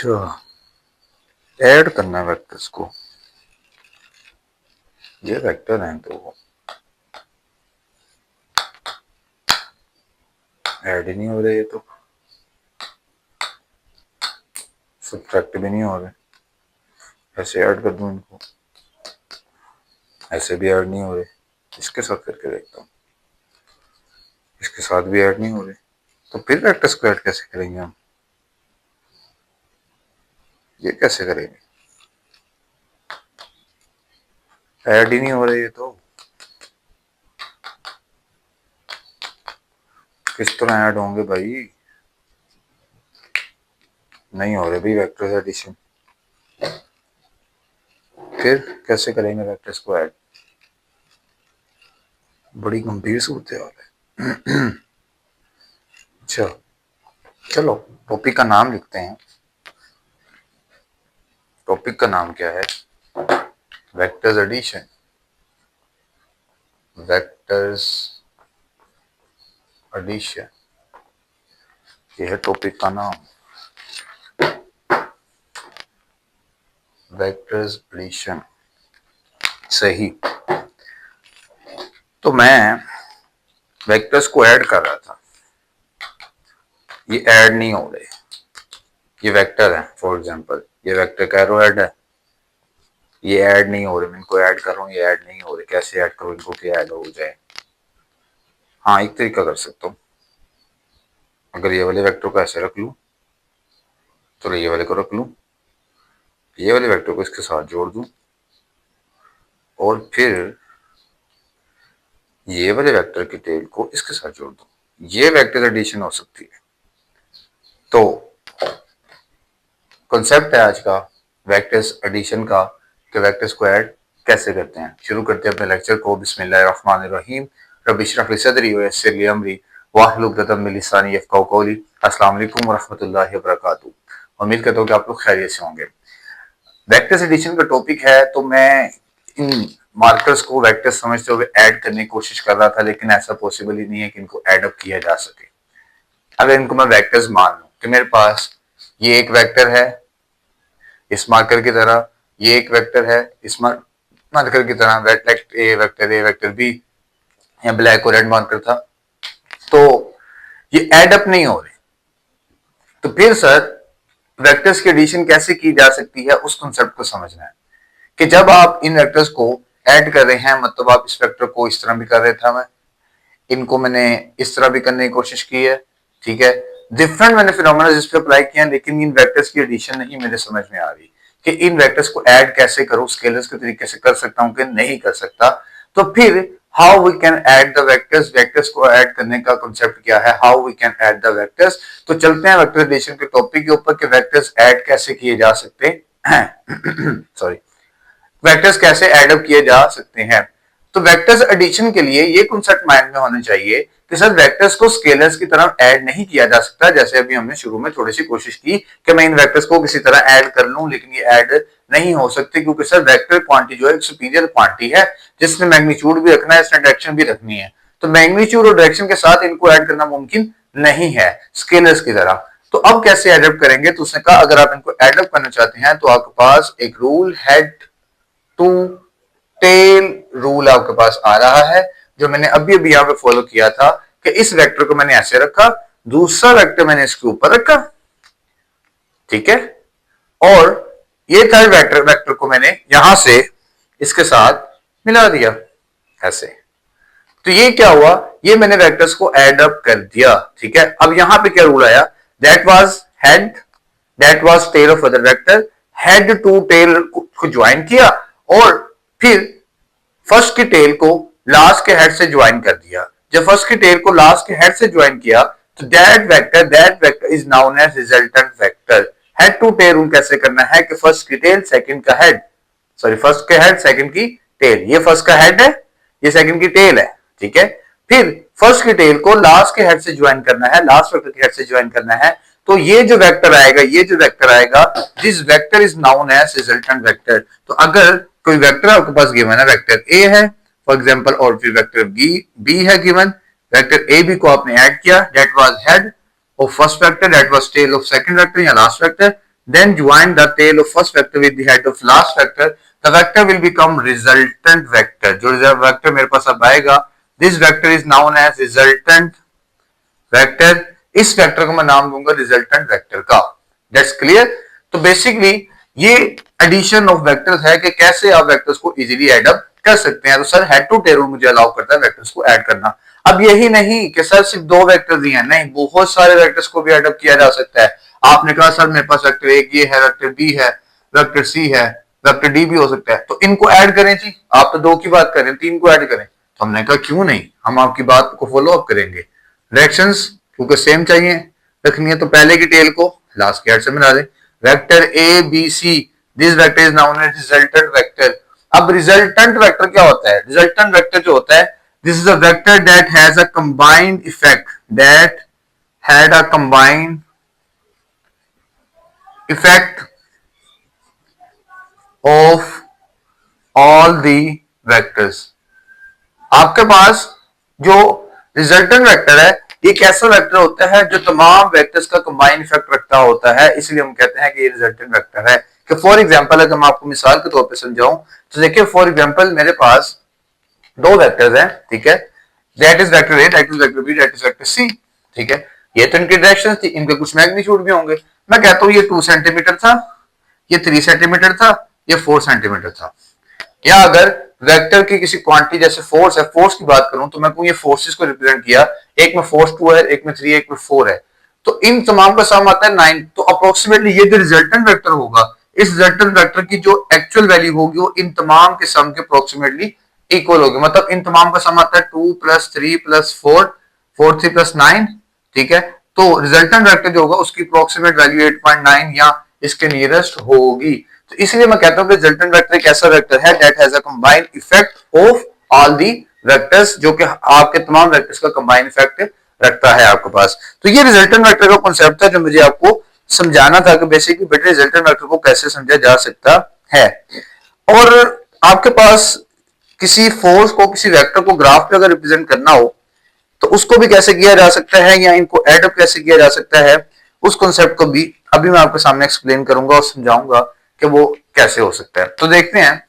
अच्छा, ऐड करना है वेक्टर्स को। ये वेक्टर हैं तो ऐड ही नहीं हो रहे, ये तो सब्ट्रैक्ट भी नहीं हो रहे। ऐसे ऐड कर दूं इनको, ऐसे भी ऐड नहीं हो रहे। इसके साथ करके देखता हूँ, इसके साथ भी ऐड नहीं हो रहे। तो फिर वेक्टर्स को ऐड कैसे करेंगे हम? ये कैसे करेंगे? ऐड ही नहीं हो रहे ये तो। किस तरह ऐड होंगे भाई? नहीं हो रहे भाई वेक्टर्स एडिशन। फिर कैसे करेंगे वेक्टर्स को ऐड? बड़ी गंभीर सूरत हाल है। अच्छा, चलो टॉपिक का नाम लिखते हैं। टॉपिक का नाम क्या है? Vectors addition. वेक्टर्स एडिशन, ये है टॉपिक का नाम, वेक्टर्स एडिशन। सही। तो मैं वेक्टर्स को ऐड कर रहा था, ये ऐड नहीं हो रहे। ये वेक्टर है, फॉर एग्जांपल ये वेक्टर का एरोहेड है, ये ऐड नहीं हो रहे। मैं इनको ऐड कर रहा हूँ, ये ऐड नहीं हो रहे। कैसे ऐड करूँ इनको कि ऐड हो जाए? हाँ, एक तरीका कर सकता हूँ। अगर ये वाले वेक्टर को ऐसे रख लूँ, चलो ये वाले को रख लूँ, ये वाले वेक्टर को इसके साथ जोड़ दूँ, और फिर ये वाले वेक्टर की टेल को इसके साथ जोड़ दूँ। ये वेक्टर एडिशन हो सकती है। तो कॉन्सेप्ट है आज का वेक्टर्स एडिशन का, कि वेक्टर्स को ऐड कैसे करते हैं। शुरू करते हैं अपने लेक्चर को। बिस्मिल्लाहिर्रहमानिर्रहीम। रब्बी इश्रह ली सदरी व यस्सिर ली अमरी वाहलुल उक़दतम मिन लिसानी यफ़क़हू क़ौली। अस्सलाम वालेकुम व रहमतुल्लाहि व बरकातहू। उम्मीद करता हूँ कि आप लोग खैरियत से होंगे। वेक्टर्स एडिशन का टॉपिक है, तो मैं इन मार्कर्स को वेक्टर्स समझते हुए ऐड करने की कोशिश कर रहा था, लेकिन ऐसा पॉसिबल ही नहीं है कि इनको ऐड अप किया जा सके। अगर इनको मैं वेक्टर्स मान लूं कि मेरे पास ये एक वेक्टर है इस मार्कर की तरह, ये एक वेक्टर है इस मार्कर की तरह, ए वेक्टर बी, या ब्लैक और रेड मार्कर था, तो ये ऐड अप नहीं हो रहे। तो फिर सर वेक्टर्स की एडिशन कैसे की जा सकती है, उस कॉन्सेप्ट को समझना है कि जब आप इन वेक्टर्स को ऐड कर रहे हैं, मतलब आप इस वेक्टर को इस तरह भी कर रहे था, मैं इनको मैंने इस तरह भी करने की कोशिश की है, ठीक है। डिफरेंट मैंने फिनोमेना जिस पे अप्लाई किया, लेकिन इन वेक्टर्स की एडिशन नहीं मेरे समझ में आ रही कि इन वेक्टर्स को ऐड कैसे करूं, स्केलर्स के तरीके से कर सकता हूं कि नहीं कर सकता। तो फिर how we can add the vectors, vectors को ऐड करने का कांसेप्ट क्या है, how we can add the vectors. तो चलते हैं वेक्टर एडिशन के टॉपिक के ऊपर कि वेक्टर्स ऐड कैसे किए जा सकते हैं। सॉरी, वेक्टर्स कैसे ऐड अप किए जा सकते हैं। तो वेक्टर्स एडिशन के लिए ये कांसेप्ट माइंड में होना चाहिए कि सर वेक्टर्स को स्केलर्स की तरह ऐड नहीं किया जा सकता, जैसे अभी हमने शुरू में थोड़ी सी कोशिश की कि मैं इन वेक्टर्स को किसी तरह ऐड कर लूं, लेकिन ये ऐड नहीं हो सकते, क्योंकि सर वेक्टर क्वांटिटी जो है एक सुपीरियर क्वांटिटी है, जिसने मैग्नीट्यूड भी रखना है, इसने डायरेक्शन भी रखनी है। तो मैग्नीट्यूड और डायरेक्शन के साथ इनको ऐड करना मुमकिन नहीं है स्केलर्स की तरह। तो अब कैसे एडअप करेंगे? तो उसने कहा अगर आप इनको एडअप करना चाहते हैं तो आपके पास एक rule head to tail rule आपके पास आ रहा है, जो मैंने अभी अभी यहां पे फॉलो किया था कि इस वेक्टर को मैंने ऐसे रखा, दूसरा वेक्टर मैंने इसके ऊपर रखा, ठीक है, और ये थर्ड वेक्टर को मैंने यहां से इसके साथ मिला दिया ऐसे। तो ये क्या हुआ, ये मैंने वेक्टर्स को एड अप कर दिया, ठीक है। अब यहां पे क्या रूल आया, that was head, that was tail of other vector, head to tail को ज्वाइन किया, और फिर फर्स्ट की टेल को लास्ट के हेड से ज्वाइन कर दिया। जब फर्स्ट की टेल को लास्ट के हेड से ज्वाइन किया तो that vector is known as resultant vector. Head to tail rule कैसे करना है कि फर्स्ट की टेल सेकंड का हेड, सॉरी फर्स्ट के हेड सेकंड की टेल, ये फर्स्ट का हेड है, ये सेकंड की टेल है, ठीक है। फिर फर्स्ट की टेल को लास्ट के हेड से ज्वाइन करना है, लास्ट वेक्टर के हेड से ज्वाइन करना है। तो ये जो वेक्टर आएगा, ये जो वेक्टर आएगा, this vector is known as resultant vector. तो अगर कोई वेक्टर आपके पास गिवन है, वेक्टर ए है फॉर एग्जांपल, और फिर वेक्टर बी है गिवन, वेक्टर ए बी को आपने ऐड किया, that was head of first vector, that was tail of second vector या last vector, then join the tail of first vector with the head of last vector, the vector will become resultant vector. जो vector मेरे पास अब आएगा, this vector is known as resultant vector. इस vector को मैं नाम दूंगा resultant vector का. That's clear? तो basically ये addition of vectors है कि कैसे आप vectors को easily add up कर सकते हैं. तो सर head to tail मुझे allow करता है vectors को add करना. अब यही नहीं कि सर सिर्फ दो वेक्टर्स ही हैं, नहीं, बहुत सारे वेक्टर्स को भी ऐड अप किया जा सकता है. आपने कहा सर मेरे पास वेक्टर एक ये है, वेक्टर बी है, वेक्टर सी है, वेक्टर डी भी हो सकता है, तो इनको ऐड करें जी. आप तो दो की बात करें, तीन को ऐड करें. तो हमने कहा क्यों नहीं, हम आपकी बात को फॉलो अप करेंगे. डायरेक्शंस क्योंकि सेम चाहिए रखनी है, तो पहले की टेल को लास्ट के हेड से मिला दें. Vector A B C, this vector is known as resultant vector. अब रिजल्टेंट वेक्टर क्या होता है? रिजल्टेंट वेक्टर जो होता है, this is a vector that has a combined effect, that had a combined effect of all the vectors. आपके पास जो resultant vector है, एक ऐसा वेक्टर होता है जो तमाम वेक्टर्स का कंबाइन इफेक्ट रखता होता है, इसलिए हम कहते हैं कि ये रिजल्टेंट वेक्टर है. कि फॉर एग्जांपल अगर मैं आपको मिसाल के तौर पे समझाऊं, तो देखिए फॉर एग्जांपल मेरे पास दो वेक्टर्स हैं, ठीक है, that is vector A, that is vector B, that is vector C, ठीक है. ये तो इनकी डायरेक्शंस थी, इनके कुछ मैग्नीट्यूड भी होंगे. मैं कहता हूं ये 2 सेंटीमीटर था, ये 3 सेंटीमीटर था, ये 4 सेंटीमीटर था. या अगर वेक्टर की किसी क्वांटिटी जैसे फोर्स है, फोर्स की बात करूं तो मैं कहूं ये फोर्सेस को रिप्रेजेंट किया, एक में फोर्स 2 है, एक में 3 है, एक में 4 है, तो इन तमाम का सम आता है 9. तो अप्रोक्सीमेटली ये जो रिजल्टेंट वेक्टर होगा, इस रिजल्टेंट वेक्टर की जो एक्चुअल वैल्यू होगी वो इन तमाम के सम के अप्रोक्सीमेटली इक्वल होगी. मतलब इन तमाम का सम आता है 2 + 3 + 4, 4 3 + 9, ठीक है. तो रिजल्टेंट वेक्टर जो होगा उसकी अप्रोक्सीमेट वैल्यू 8.9 या इसके नियरेस्ट होगी. तो इसलिए मैं कहता हूं कि रिजल्टेंट वेक्टर एक ऐसा वेक्टर है that has a combined effect of all the vectors, जो कि आपके तमाम वेक्टर्स का कंबाइंड इफेक्ट रखता है आपके पास. तो ये रिजल्टेंट वेक्टर का कॉन्सेप्ट था जो मुझे आपको समझाना था कि बेसिकली बेटर रिजल्टेंट वेक्टर को कैसे समझा जा सकता है. और आपके पास किसी फोर्स को, किसी वेक्टर को ग्राफ पे अगर रिप्रेजेंट करना हो तो उसको भी कैसे किया जा सकता है, या इनको एड अप कैसे किया जा सकता है, उस कॉन्सेप्ट को भी अभी मैं आपके सामने एक्सप्लेन करूंगा और समझाऊंगा कि वो कैसे हो सकता है. तो देखते हैं